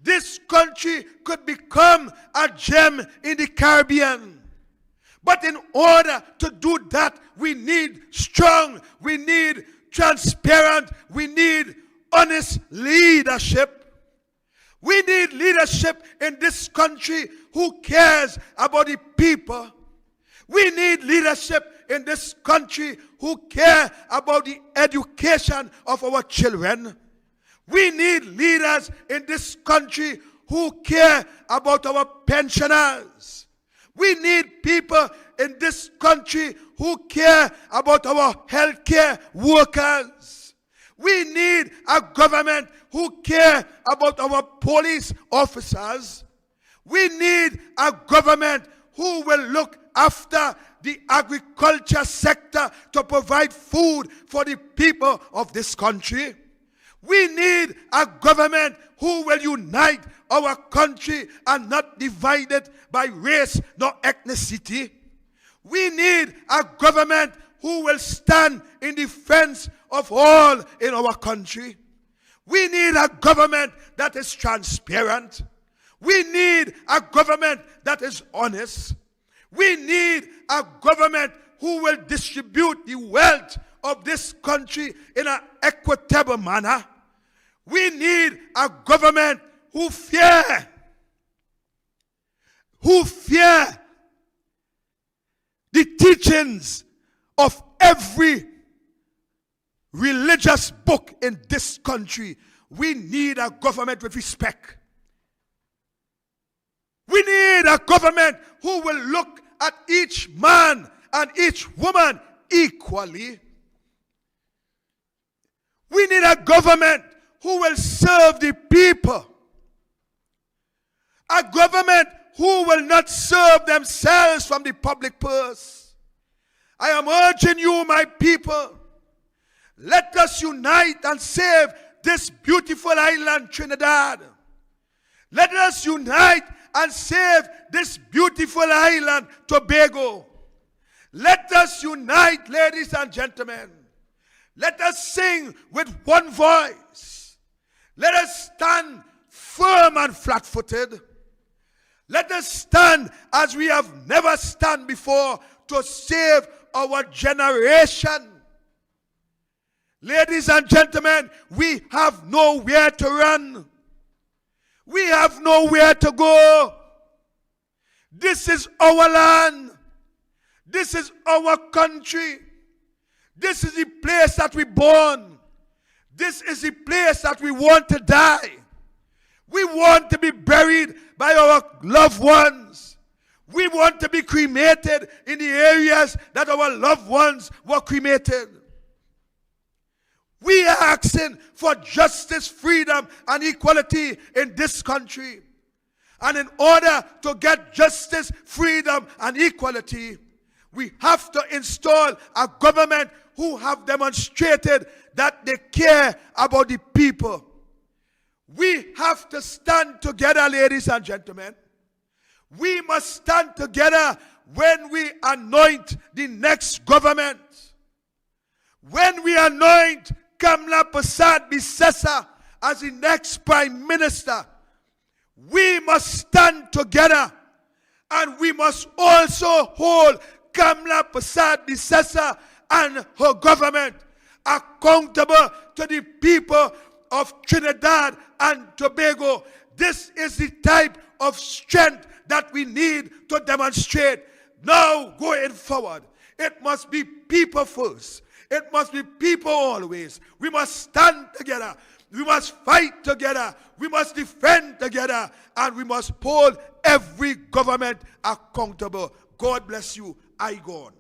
this country could become a gem in the Caribbean. But in order to do that, we need strong, we need transparent, we need honest leadership. We need leadership in this country who cares about the people. We need leadership in this country who care about the education of our children. We need leaders in this country who care about our pensioners. We need people in this country who care about our healthcare workers. We need a government who care about our police officers. We need a government who will look after the agriculture sector to provide food for the people of this country. We need a government who will unite our country and not divide it by race nor ethnicity. We need a government who will stand in defense of all in our country. We need a government that is transparent. We need a government that is honest. We need a government who will distribute the wealth of this country in an equitable manner. We need a government who fear the teachings of every religious book in this country. We need a government with respect. We need a government who will look at each man and each woman equally. We need a government who will serve the people. A government who will not serve themselves from the public purse. I am urging you, my people, let us unite and save this beautiful island, Trinidad. Let us unite and save this beautiful island, Tobago. Let us unite, ladies and gentlemen. Let us sing with one voice. Let us stand firm and flat-footed. Let us stand as we have never stand before to save our generation. Ladies and gentlemen, we have nowhere to run. We have nowhere to go. This is our land. This is our country. This is the place that we born. This is the place that we want to die. We want to be buried by our loved ones. We want to be cremated in the areas that our loved ones were cremated. We are asking for justice, freedom, and equality in this country. And in order to get justice, freedom, and equality, we have to install a government who have demonstrated that they care about the people. We have to stand together, ladies and gentlemen. We must stand together when we anoint the next government. When we anoint Kamla Prasad Bisesa as the next Prime Minister, we must stand together and we must also hold Kamla Prasad Bisesa and her government accountable to the people of Trinidad and Tobago. This is the type of strength that we need to demonstrate. Now, going forward, it must be people first. It must be people always. We must stand together. We must fight together. We must defend together. And we must hold every government accountable. God bless you. I go on.